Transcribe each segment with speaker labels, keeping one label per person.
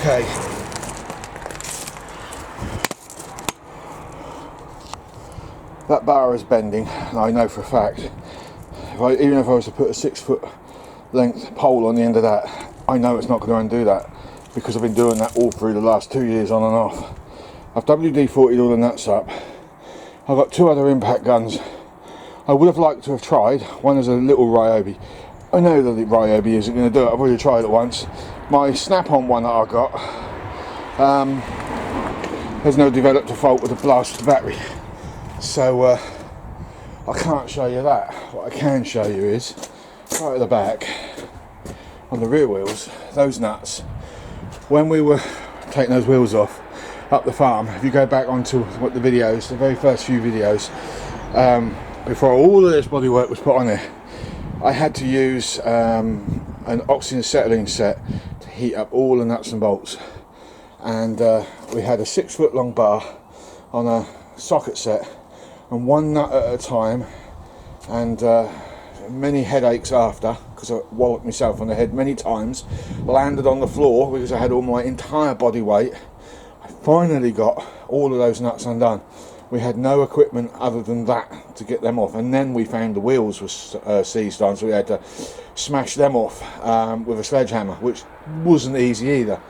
Speaker 1: Okay. That bar is bending, and I know for a fact, even if I was to put a 6 foot length pole on the end of that, I know it's not going to undo that, because I've been doing that all through the last 2 years on and off. I've WD-40'd all the nuts up. I've got 2 other impact guns. I would have liked to have tried. One is a little Ryobi. I know that the Ryobi isn't going to do it. I've already tried it once. My snap-on one that I got has now developed a fault with a blasted battery. So I can't show you that. What I can show you is right at the back on the rear wheels, those nuts. When we were taking those wheels off up the farm, if you go back onto what the videos, the very first few videos, before all of this bodywork was put on there, I had to use an oxygen acetylene set to heat up all the nuts and bolts, and we had a 6 foot long bar on a socket set, and one nut at a time, and many headaches after, because I walloped myself on the head many times, landed on the floor because I had all my entire body weight. I finally got all of those nuts undone. We had no equipment other than that to get them off, and then we found the wheels were seized on, so we had to smash them off with a sledgehammer, which wasn't easy either.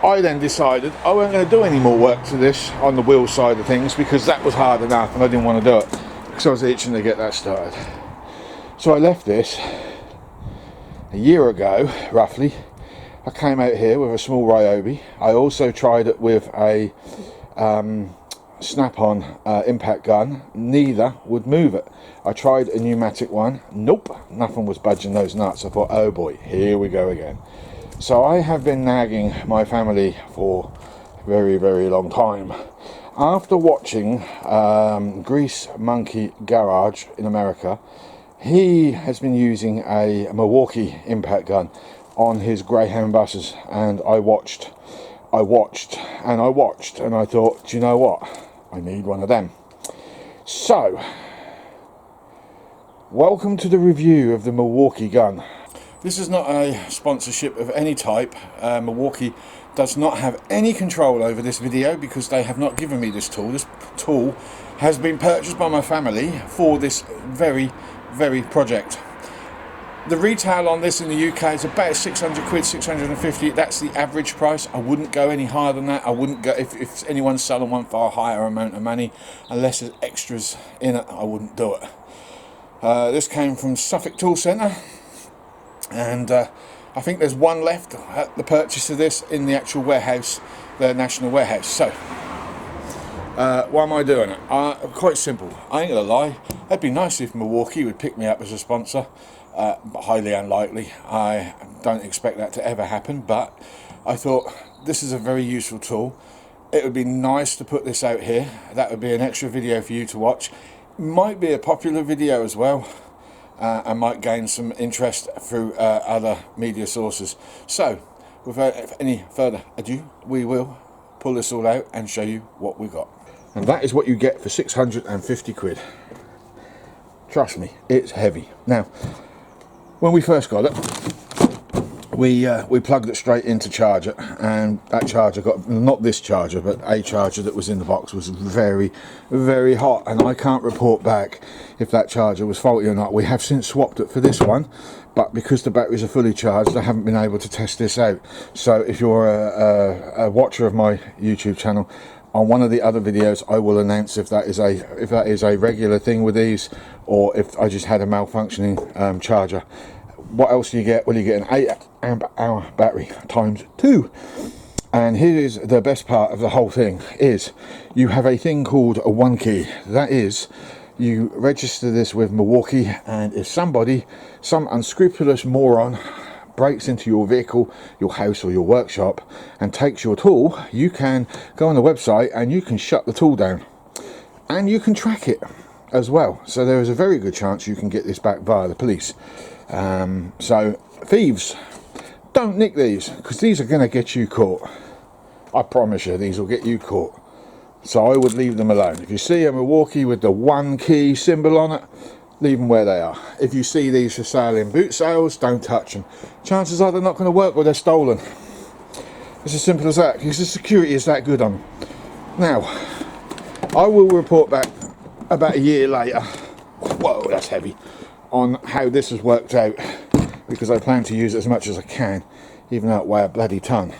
Speaker 1: I then decided I wasn't going to do any more work to this on the wheel side of things, because that was hard enough and I didn't want to do it, because I was itching to get that started. So I left this a year ago, roughly. I came out here with a small Ryobi. I also tried it with a snap-on impact gun. Neither would move it. I tried a pneumatic one. Nope, nothing was budging those nuts. I thought, oh boy, here we go again. So I have been nagging my family for a very, very long time. After watching Grease Monkey Garage in America, he has been using a Milwaukee impact gun on his Greyhound buses, and I watched, and I thought, do you know what? I need one of them. So, welcome to the review of the Milwaukee gun. This is not a sponsorship of any type. Milwaukee does not have any control over this video because they have not given me this tool. This tool has been purchased by my family for this very, very project. The retail on this in the UK is about 600 quid, 650. That's the average price. I wouldn't go any higher than that. I wouldn't go, if anyone's selling one for a higher amount of money, unless there's extras in it, I wouldn't do it. This came from Suffolk Tool Centre, and I think there's one left at the purchase of this in the actual warehouse, the national warehouse. So, why am I doing it? Quite simple. I ain't gonna lie, it'd be nice if Milwaukee would pick me up as a sponsor. But highly unlikely. I don't expect that to ever happen, but I thought this is a very useful tool. It would be nice to put this out here. That would be an extra video for you to watch. Might be a popular video as well, and might gain some interest through other media sources. So without any further ado, we will pull this all out and show you what we got. And that is what you get for 650 quid. Trust me, it's heavy. Now, when we first got it, we plugged it straight in to charge it, and that charger got, not this charger, but a charger that was in the box was very, very hot, and I can't report back if that charger was faulty or not. We have since swapped it for this one, but because the batteries are fully charged, I haven't been able to test this out. So if you're a watcher of my YouTube channel, on one of the other videos I will announce if that is a regular thing with these, or if I just had a malfunctioning charger. What else do you get? Well, you get an 8 amp hour battery times 2. And here is the best part of the whole thing, is you have a thing called a 1 key. That is, you register this with Milwaukee, and if somebody, some unscrupulous moron, breaks into your vehicle, your house or your workshop and takes your tool, you can go on the website and you can shut the tool down, and you can track it as well. So there is a very good chance you can get this back via the police. So thieves, don't nick these, because these are going to get you caught. I promise you, these will get you caught. So I would leave them alone. If you see a Milwaukee with the 1 key symbol on it, leave them where they are. If you see these for sale in boot sales, don't touch them. Chances are they're not going to work or they're stolen. It's as simple as that, because the security is that good on them. Now, I will report back about a year later, whoa, that's heavy, on how this has worked out, because I plan to use it as much as I can, even though it weighs a bloody ton.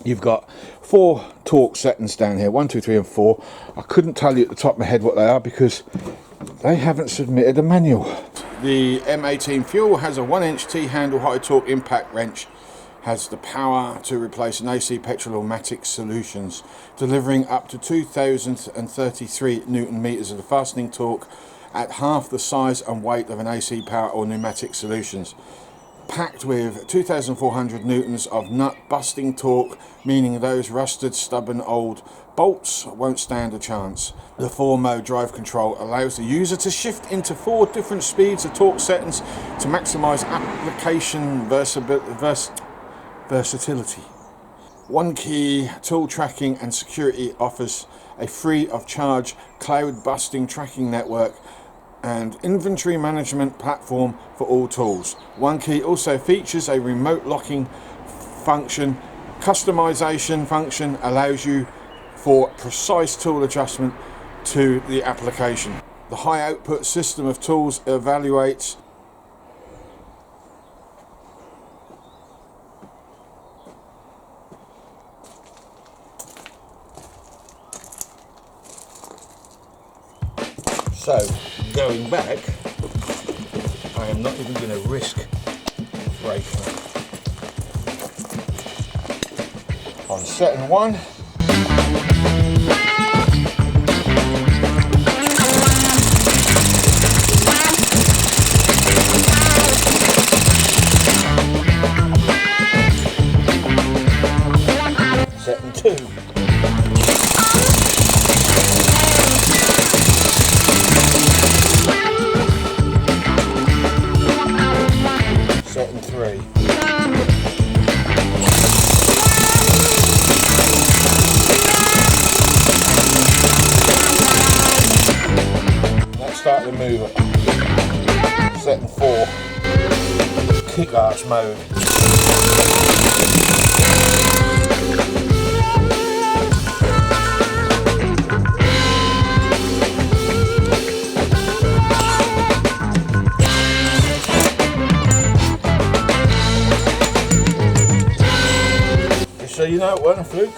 Speaker 1: You've got 4 torque settings down here, 1, 2, 3 and 4. I couldn't tell you at the top of my head what they are because they haven't submitted a manual. The M18 fuel has a 1-inch T-handle high torque impact wrench, has the power to replace an AC petrol-o-matic solutions, delivering up to 2033 Newton meters of the fastening torque at half the size and weight of an AC power or pneumatic solutions. Packed with 2,400 newtons of nut busting torque, meaning those rusted, stubborn old bolts won't stand a chance. The 4-mode drive control allows the user to shift into 4 different speeds of torque settings to maximise application versatility. One Key tool tracking and security offers a free of charge cloud busting tracking network and inventory management platform for all tools. One Key also features a remote locking function. Customization function allows you for precise tool adjustment to the application. The high output system of tools evaluates so going back, I am not even going to risk braking. On setting 1, setting 2. Setting 3. Let's start the mover. Setting 4. Kick arch mode. So you know it wasn't a fluke.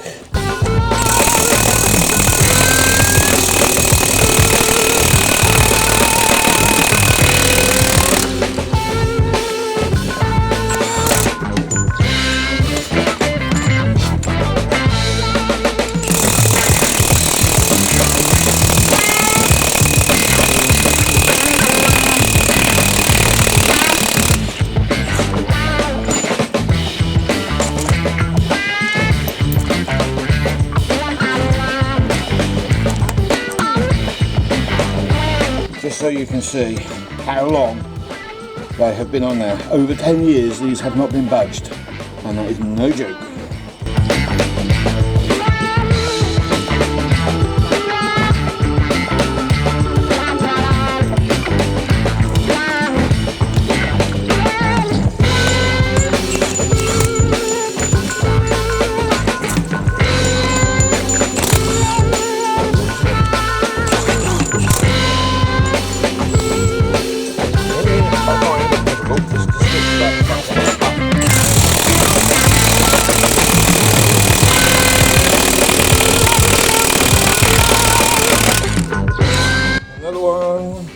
Speaker 1: Just so you can see how long they have been on there. Over 10 years these have not been budged, and that is no joke. Another one.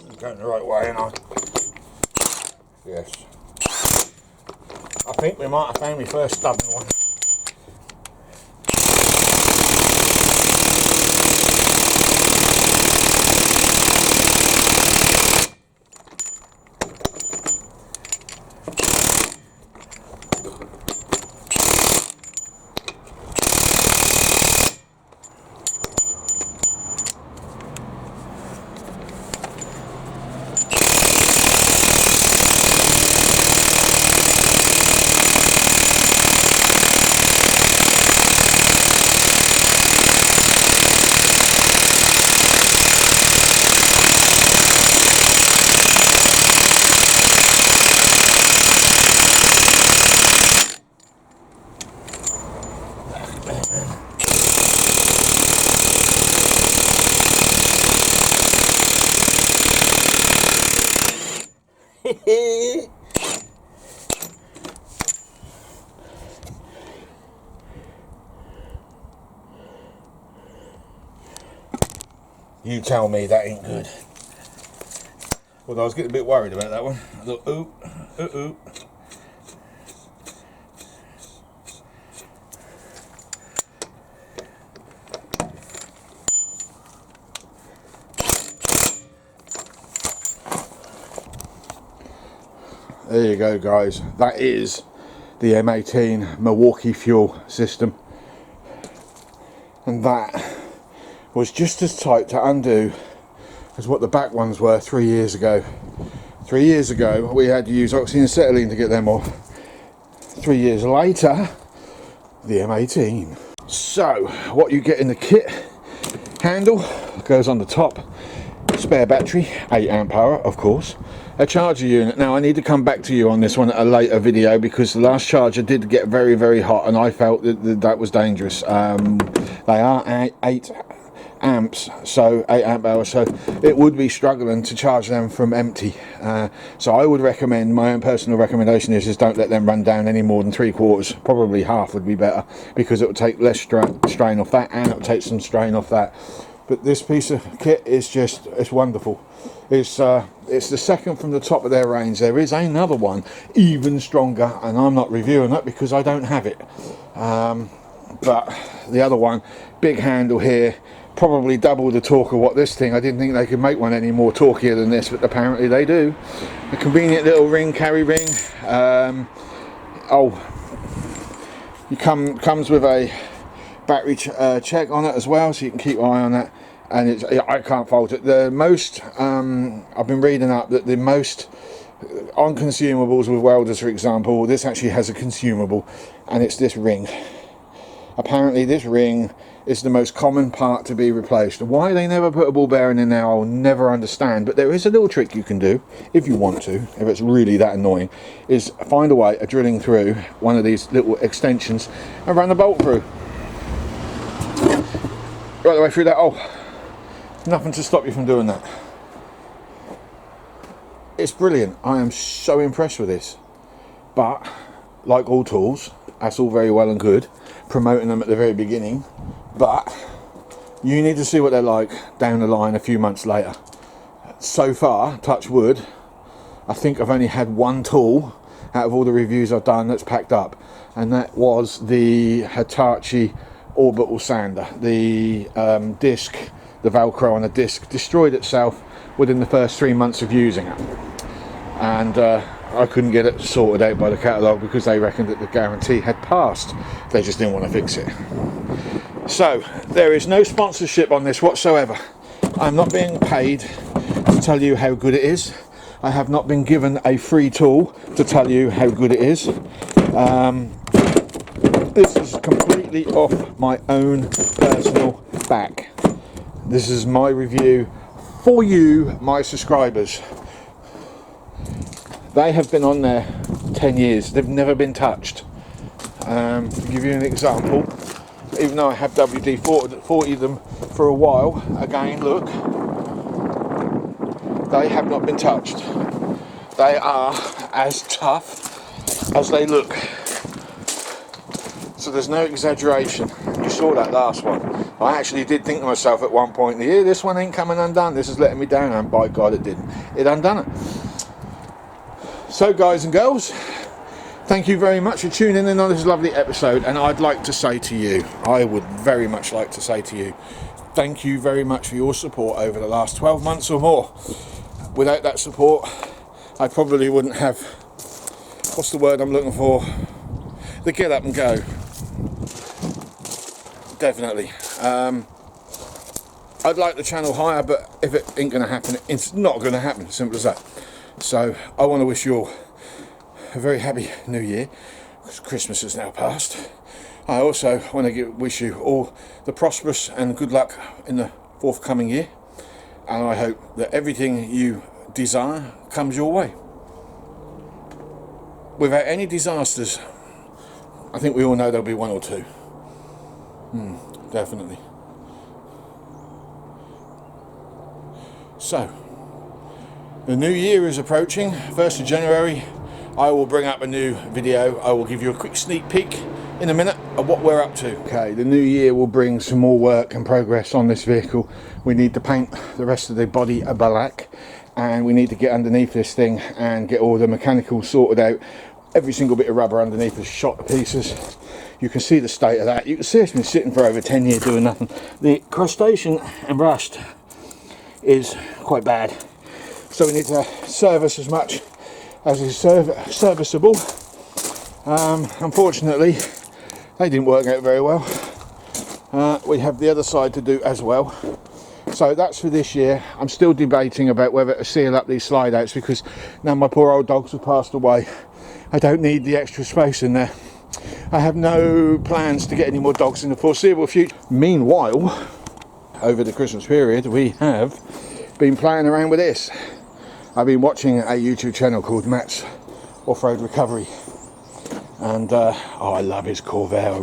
Speaker 1: I'm going the right way, aren't I? Yes. I think we might have found my first stubborn one. You tell me that ain't good. Although I was getting a bit worried about that one. I thought, ooh, ooh, ooh. There you go, guys. That is the M18 Milwaukee fuel system. And that was just as tight to undo as what the back ones were 3 years ago. 3 years ago, we had to use oxyacetylene to get them off. 3 years later, the M18. So, what you get in the kit: handle goes on the top, spare battery, 8 amp hour, of course, a charger unit. Now I need to come back to you on this one at a later video, because the last charger did get very, very hot, and I felt that was dangerous. They are 8 amps, so 8 amp hours, so it would be struggling to charge them from empty. So I would recommend, my own personal recommendation is don't let them run down any more than 3/4. Probably half would be better, because it will take less strain off that, and it will take some strain off that. But this piece of kit is just, it's wonderful. It's the second from the top of their range. There is another one even stronger, and I'm not reviewing that because I don't have it. But the other one, big handle here, probably double the torque of what this thing. I didn't think they could make one any more torquier than this, but apparently they do. A convenient little ring, carry ring. Comes with a battery check on it as well, so you can keep an eye on that. And I can't fault it. The most I've been reading up that the most on consumables with welders, for example, this actually has a consumable, and it's this ring. Apparently this ring is the most common part to be replaced. Why they never put a ball bearing in there, I'll never understand. But there is a little trick you can do if you want to, if it's really that annoying, is find a way of drilling through one of these little extensions and run a bolt through right the way through that. Oh, nothing to stop you from doing that. It's brilliant. I am so impressed with this. But like all tools, that's all very well and good, promoting them at the very beginning, but you need to see what they're like down the line a few months later. So far, touch wood, I think I've only had one tool out of all the reviews I've done that's packed up, and that was the Hitachi orbital sander. The disc, the Velcro on the disc, destroyed itself within the first 3 months of using it, and I couldn't get it sorted out by the catalogue because they reckoned that the guarantee had passed. They just didn't want to fix it. So there is no sponsorship on this whatsoever. I'm not being paid to tell you how good it is. I have not been given a free tool to tell you how good it is. This is completely off my own personal back. This is my review for you, my subscribers. They have been on there 10 years. They've never been touched. To give you an example, even though I have WD-40 them for a while, again, look, they have not been touched. They are as tough as they look. So there's no exaggeration. You saw that last one. I actually did think to myself at one point, yeah, this one ain't coming undone. This is letting me down, and by God, it didn't. It undone it. So guys and girls, thank you very much for tuning in on this lovely episode, and I'd like to say to you, I would very much like to say to you, thank you very much for your support over the last 12 months or more. Without that support, I probably wouldn't have, what's the word I'm looking for, the get up and go. Definitely. I'd like the channel higher, but if it ain't going to happen, it's not going to happen, simple as that. So I want to wish you all a very happy new year, because Christmas is now past. I also want to wish you all the prosperous and good luck in the forthcoming year, and I hope that everything you desire comes your way without any disasters. I think we all know there'll be one or two. Definitely. So the new year is approaching, 1st of January. I will bring up a new video. I will give you a quick sneak peek in a minute of what we're up to. Okay, the new year will bring some more work and progress on this vehicle. We need to paint the rest of the body a black, and we need to get underneath this thing and get all the mechanicals sorted out. Every single bit of rubber underneath is shot to pieces. You can see the state of that. You can see it's been sitting for over 10 years doing nothing. The crustation and rust is quite bad, so we need to service as much as is serviceable. Unfortunately, they didn't work out very well. We have the other side to do as well. So that's for this year. I'm still debating about whether to seal up these slide outs, because now my poor old dogs have passed away, I don't need the extra space in there. I have no plans to get any more dogs in the foreseeable future. Meanwhile, over the Christmas period, we have been playing around with this. I've been watching a YouTube channel called Matt's Off-Road Recovery, and oh, I love his Corvair. I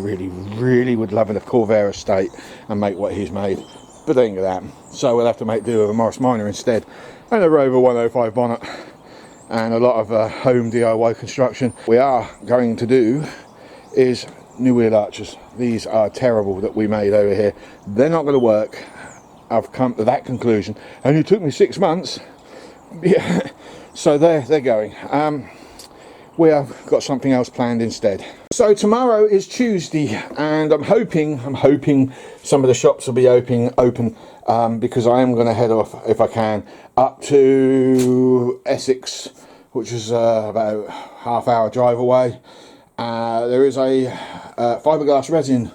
Speaker 1: really would love a Corvair estate and make what he's made, but they ain't gonna happen. So we'll have to make do with a Morris Minor instead, and a Rover 105 bonnet, and a lot of home DIY construction. We are going to do is new wheel arches. These are terrible that we made over here. They're not going to work. I've come to that conclusion. Only took me 6 months. Yeah, so they're going. We have got something else planned instead. So tomorrow is Tuesday, and I'm hoping some of the shops will be open because I am going to head off, if I can, up to Essex, which is about half-hour drive away. There is a fiberglass resin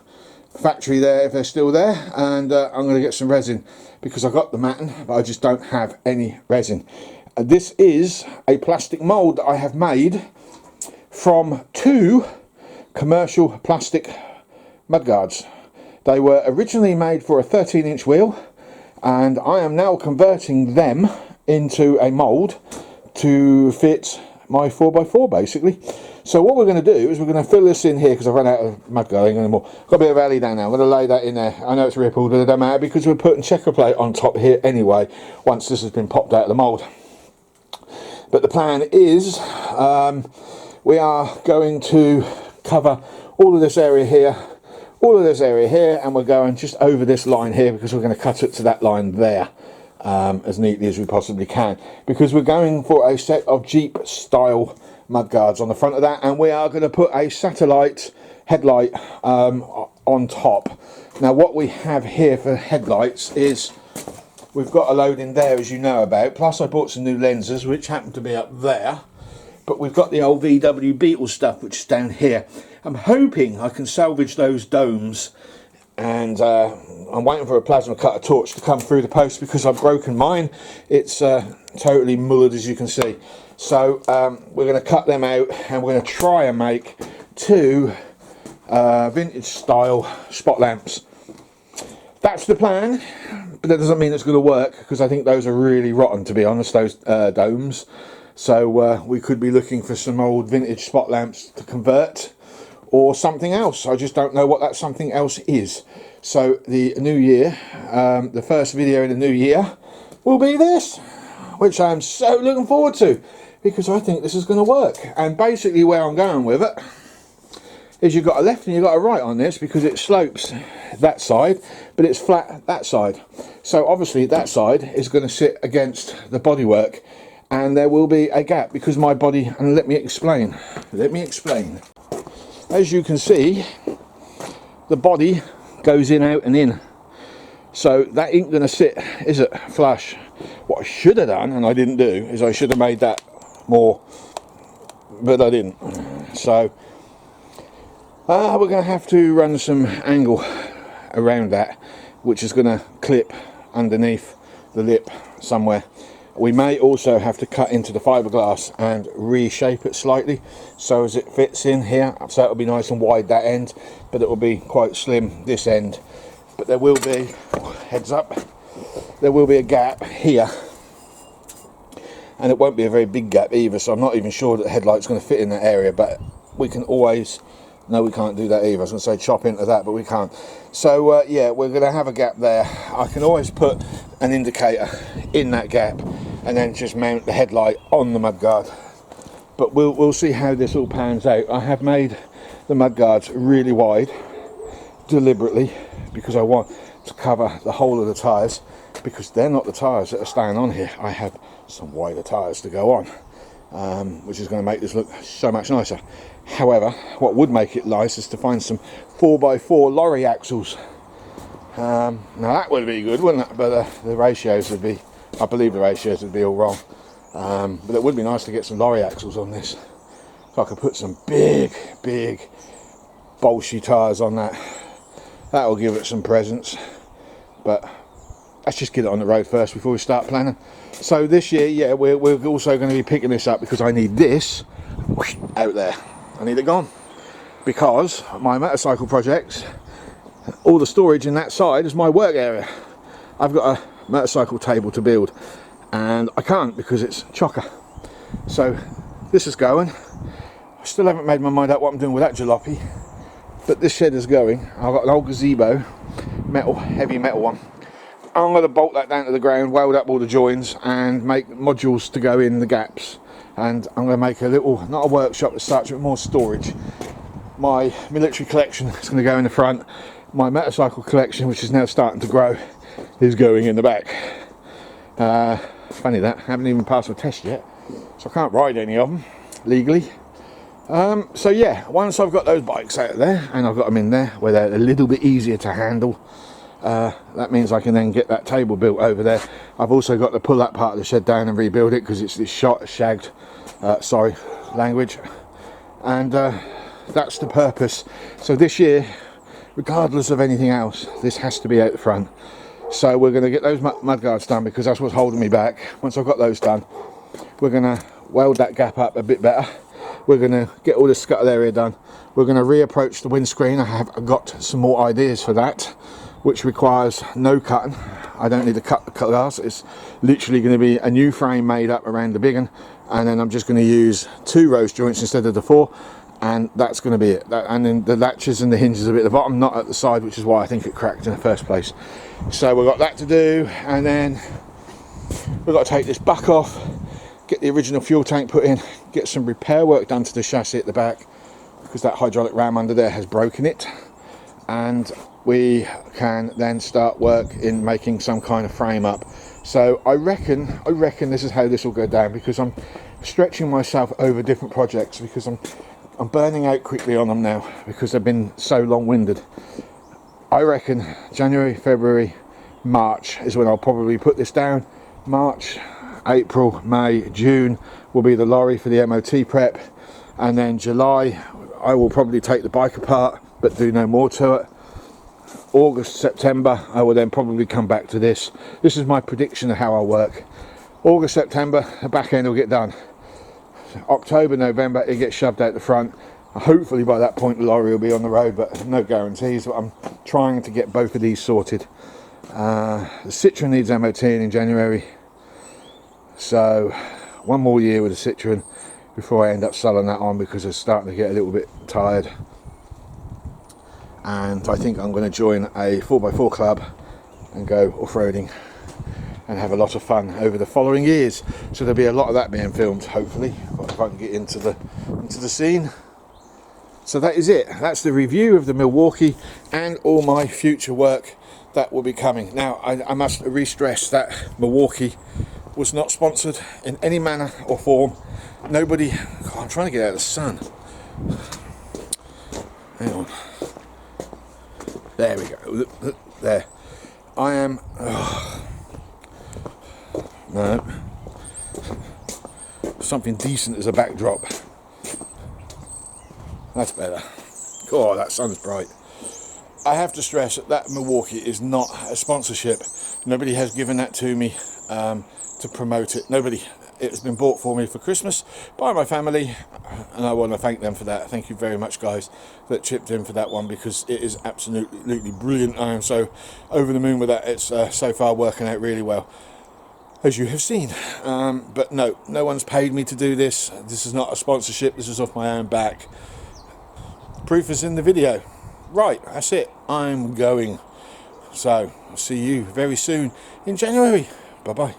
Speaker 1: factory there, if they're still there, and I'm going to get some resin because I got the matting, but I just don't have any resin. This is a plastic mould that I have made from 2 commercial plastic mudguards. They were originally made for a 13-inch wheel, and I am now converting them into a mould to fit my 4x4 basically. So what we're going to do is we're going to fill this in here, because I've run out of mudguard anymore. Got a bit of alley down now. I'm going to lay that in there. I know it's rippled, but it don't matter because we're putting checker plate on top here anyway once this has been popped out of the mould. But the plan is we are going to cover all of this area here, and we're going just over this line here because we're going to cut it to that line there. As neatly as we possibly can, because we're going for a set of Jeep style mudguards on the front of that, and we are going to put a satellite headlight on top. Now what we have here for headlights is we've got a load in there, as you know about, plus I bought some new lenses which happen to be up there, but we've got the old VW Beetle stuff which is down here. I'm hoping I can salvage those domes, and I'm waiting for a plasma cutter torch to come through the post because I've broken mine. It's totally mullered, as you can see. So we're going to cut them out, and we're going to try and make 2 vintage style spot lamps. That's the plan, but that doesn't mean it's going to work, because I think those are really rotten, to be honest, those domes. So we could be looking for some old vintage spot lamps to convert, or something else. I just don't know what that something else is. So the new year, the first video in the new year will be this, which I'm so looking forward to, because I think this is going to work. And basically where I'm going with it is you've got a left and you've got a right on this, because it slopes that side, but it's flat that side. So obviously that side is going to sit against the bodywork, and there will be a gap because my body, and let me explain. As you can see, the body goes in, out and in, so that ain't going to sit, is it, flush. What I should have done, and I didn't do, is I should have made that more, but I didn't. So we're going to have to run some angle around that, which is going to clip underneath the lip somewhere. We may also have to cut into the fiberglass and reshape it slightly so as it fits in here. So it'll be nice and wide that end, but it will be quite slim this end. But there will be, heads up, there will be a gap here, and it won't be a very big gap either, so I'm not even sure that the headlight's going to fit in that area, but we can always, no, we can't do that either. I was going to say chop into that, but we can't. So yeah, we're going to have a gap there. I can always put an indicator in that gap and then just mount the headlight on the mudguard. But we'll see how this all pans out. I have made the mudguards really wide deliberately because I want to cover the whole of the tyres, because they're not the tyres that are staying on here. I have some wider tyres to go on, which is going to make this look so much nicer. However, what would make it nice is to find some 4x4 lorry axles. Now that would be good, wouldn't it? But the ratios would be, I believe the ratios would be all wrong. But it would be nice to get some lorry axles on this, so I could put some big bolshy tyres on that. That will give it some presence. But let's just get it on the road first before we start planning. So this year, yeah, we're also going to be picking this up because I need this out there. I need it gone, because my motorcycle projects, all the storage in that side is my work area. I've got a motorcycle table to build and I can't because it's chocker. So this is going. I still haven't made my mind up what I'm doing with that jalopy, but this shed is going. I've got an old gazebo, heavy metal one. I'm going to bolt that down to the ground, weld up all the joins and make modules to go in the gaps. And I'm going to make a little, not a workshop as such, but more storage. My military collection is going to go in the front. My motorcycle collection, which is now starting to grow, is going in the back. Funny that, I haven't even passed my test yet, so I can't ride any of them legally. So yeah, once I've got those bikes out of there and I've got them in there where they're a little bit easier to handle, that means I can then get that table built over there. I've also got to pull that part of the shed down and rebuild it because it's shagged, sorry language, and that's the purpose. So this year, regardless of anything else, this has to be out the front. So we're going to get those mudguards done because that's what's holding me back. Once I've got those done, we're going to weld that gap up a bit better. We're going to get all the scuttle area done. We're going to reapproach the windscreen. I have got some more ideas for that, which requires no cutting. I don't need to cut the glass. It's literally going to be a new frame made up around the big one, and then I'm just going to use 2 rose joints instead of the 4, and that's going to be it. And then the latches and the hinges are a bit at the bottom, not at the side, which is why I think it cracked in the first place. So we've got that to do, and then we've got to take this back off, get the original fuel tank put in, get some repair work done to the chassis at the back because that hydraulic ram under there has broken it, and we can then start work in making some kind of frame up. So I reckon this is how this will go down, because I'm stretching myself over different projects because I'm burning out quickly on them now because they've been so long-winded. I reckon January, February, March is when I'll probably put this down. March, April, May, June will be the lorry for the MOT prep, and then July I will probably take the bike apart but do no more to it. August, September I will then probably come back to this. This is my prediction of how I'll work. August, September, the back end will get done. October, November it gets shoved out the front. Hopefully by that point the lorry will be on the road, but no guarantees. But I'm trying to get both of these sorted. The Citroen needs MOTing in January, so one more year with the Citroen before I end up selling that on because it's starting to get a little bit tired. And I think I'm going to join a 4x4 club and go off-roading and have a lot of fun over the following years. So there'll be a lot of that being filmed, hopefully, if I can get into the scene. So that is it. That's the review of the Milwaukee and all my future work that will be coming. Now I must re-stress that Milwaukee was not sponsored in any manner or form. Nobody, God, I'm trying to get out of the sun. Hang on. There we go. There. I am. No. Something decent as a backdrop. That's better. God, that sun's bright. I have to stress that Milwaukee is not a sponsorship. Nobody has given that to me to promote it. Nobody. It has been bought for me for Christmas by my family, and I want to thank them for that. Thank you very much, guys, that chipped in for that one, because it is absolutely brilliant. I am so over the moon with that. It's so far working out really well, as you have seen. But no one's paid me to do this. This is not a sponsorship. This is off my own back. Proof is in the video. Right, that's it. I'm going. So I'll see you very soon in January. Bye bye.